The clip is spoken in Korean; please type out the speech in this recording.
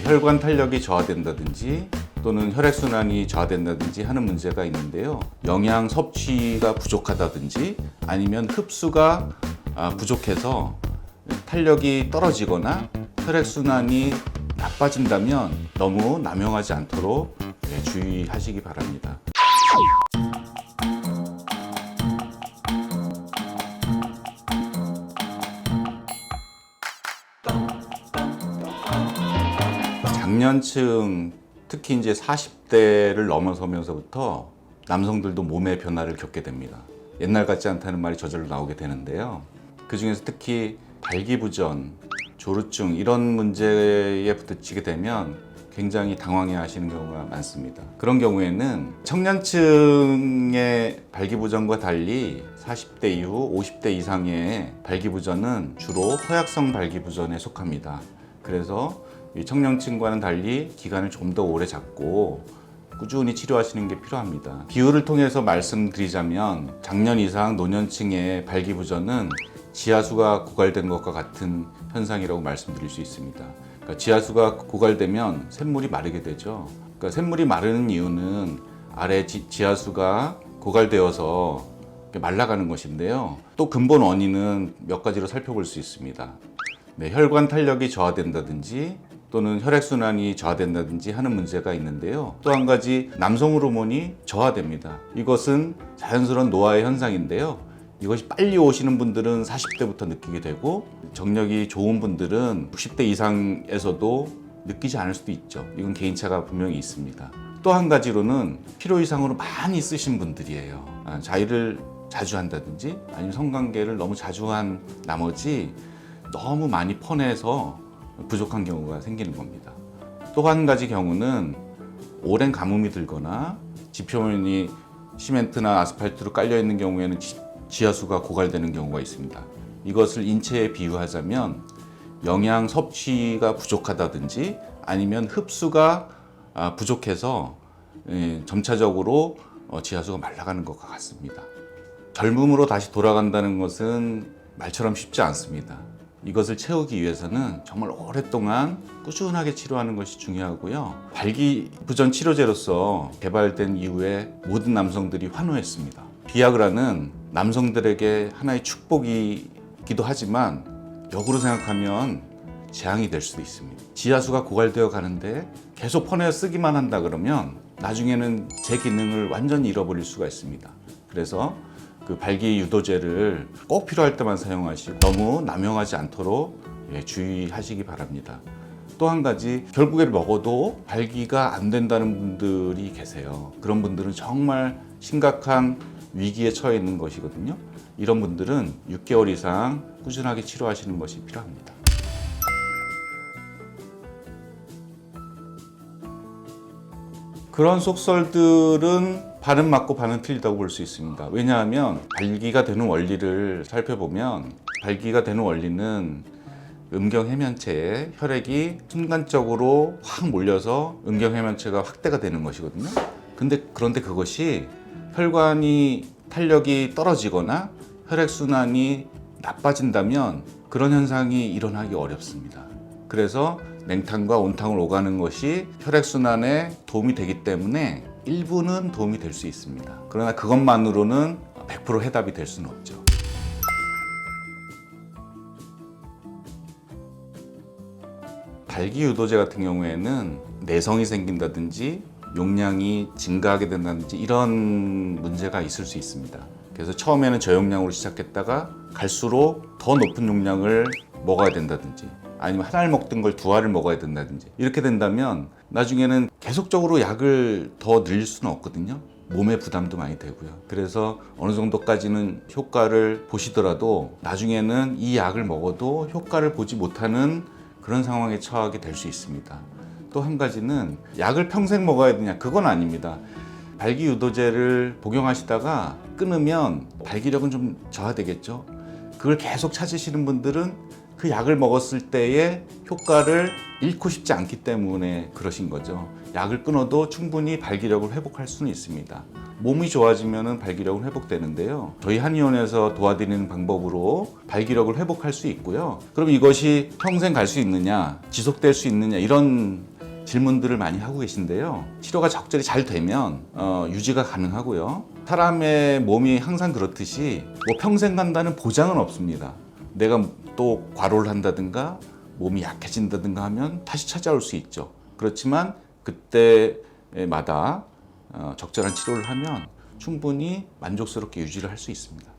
혈관 탄력이 저하된다든지 또는 혈액순환이 저하된다든지 하는 문제가 있는데요. 영양 섭취가 부족하다든지 아니면 흡수가 부족해서 탄력이 떨어지거나 혈액순환이 나빠진다면 너무 남용하지 않도록 주의하시기 바랍니다. 장년층, 특히 이제 40대를 넘어서면서부터 남성들도 몸의 변화를 겪게 됩니다. 옛날 같지 않다는 말이 저절로 나오게 되는데요. 그 중에서 특히 발기부전, 조루증 이런 문제에 부딪히게 되면 굉장히 당황해 하시는 경우가 많습니다. 그런 경우에는 청년층의 발기부전과 달리 40대 이후 50대 이상의 발기부전은 주로 허약성 발기부전에 속합니다. 그래서 이 청년층과는 달리 기간을 좀 더 오래 잡고 꾸준히 치료하시는 게 필요합니다. 비율을 통해서 말씀드리자면 장년 이상 노년층의 발기부전은 지하수가 고갈된 것과 같은 현상이라고 말씀드릴 수 있습니다. 그러니까 지하수가 고갈되면 샘물이 마르게 되죠. 그러니까 샘물이 마르는 이유는 아래 지하수가 고갈되어서 말라가는 것인데요. 또 근본 원인은 몇 가지로 살펴볼 수 있습니다. 혈관 탄력이 저하된다든지 또는 혈액순환이 저하된다든지 하는 문제가 있는데요. 또 한 가지 남성 호르몬이 저하됩니다. 이것은 자연스러운 노화의 현상인데요. 이것이 빨리 오시는 분들은 40대부터 느끼게 되고 정력이 좋은 분들은 60대 이상에서도 느끼지 않을 수도 있죠. 이건 개인차가 분명히 있습니다. 또 한 가지로는 필요 이상으로 많이 쓰신 분들이에요. 자위를 자주 한다든지 아니면 성관계를 너무 자주 한 나머지 너무 많이 퍼내서 부족한 경우가 생기는 겁니다. 또 한 가지 경우는 오랜 가뭄이 들거나 지표면이 시멘트나 아스팔트로 깔려 있는 경우에는 지하수가 고갈되는 경우가 있습니다. 이것을 인체에 비유하자면 영양 섭취가 부족하다든지 아니면 흡수가 부족해서 점차적으로 지하수가 말라가는 것과 같습니다. 젊음으로 다시 돌아간다는 것은 말처럼 쉽지 않습니다. 이것을 채우기 위해서는 정말 오랫동안 꾸준하게 치료하는 것이 중요하고요. 발기부전 치료제로서 개발된 이후에 모든 남성들이 환호했습니다. 비아그라는 남성들에게 하나의 축복이기도 하지만 역으로 생각하면 재앙이 될 수도 있습니다. 지하수가 고갈되어 가는데 계속 퍼내어 쓰기만 한다 그러면 나중에는 제 기능을 완전히 잃어버릴 수가 있습니다. 그래서 그 발기 유도제를 꼭 필요할 때만 사용하시고 너무 남용하지 않도록 주의하시기 바랍니다. 또 한 가지, 결국에 먹어도 발기가 안 된다는 분들이 계세요. 그런 분들은 정말 심각한 위기에 처해 있는 것이거든요. 이런 분들은 6개월 이상 꾸준하게 치료하시는 것이 필요합니다. 그런 속설들은 반은 맞고 반은 틀리다고 볼 수 있습니다. 왜냐하면 발기가 되는 원리를 살펴보면 발기가 되는 원리는 음경해면체에 혈액이 순간적으로 확 몰려서 음경해면체가 확대가 되는 것이거든요. 그런데 그것이 혈관이 탄력이 떨어지거나 혈액순환이 나빠진다면 그런 현상이 일어나기 어렵습니다. 그래서 냉탕과 온탕을 오가는 것이 혈액순환에 도움이 되기 때문에 일부는 도움이 될 수 있습니다. 그러나 그것만으로는 100% 해답이 될 수는 없죠. 발기유도제 같은 경우에는 내성이 생긴다든지 용량이 증가하게 된다든지 이런 문제가 있을 수 있습니다. 그래서 처음에는 저용량으로 시작했다가 갈수록 더 높은 용량을 먹어야 된다든지 아니면 한 알 먹던 걸 두 알을 먹어야 된다든지 이렇게 된다면 나중에는 계속적으로 약을 더 늘릴 수는 없거든요. 몸에 부담도 많이 되고요. 그래서 어느 정도까지는 효과를 보시더라도 나중에는 이 약을 먹어도 효과를 보지 못하는 그런 상황에 처하게 될 수 있습니다. 또 한 가지는 약을 평생 먹어야 되냐, 그건 아닙니다. 발기유도제를 복용하시다가 끊으면 발기력은 좀 저하되겠죠. 그걸 계속 찾으시는 분들은 그 약을 먹었을 때의 효과를 잃고 싶지 않기 때문에 그러신 거죠. 약을 끊어도 충분히 발기력을 회복할 수는 있습니다. 몸이 좋아지면 발기력은 회복되는데요. 저희 한의원에서 도와드리는 방법으로 발기력을 회복할 수 있고요. 그럼 이것이 평생 갈 수 있느냐, 지속될 수 있느냐 이런 질문들을 많이 하고 계신데요. 치료가 적절히 잘 되면 유지가 가능하고요. 사람의 몸이 항상 그렇듯이 뭐 평생 간다는 보장은 없습니다. 내가 또 과로를 한다든가 몸이 약해진다든가 하면 다시 찾아올 수 있죠. 그렇지만 그때마다 적절한 치료를 하면 충분히 만족스럽게 유지를 할 수 있습니다.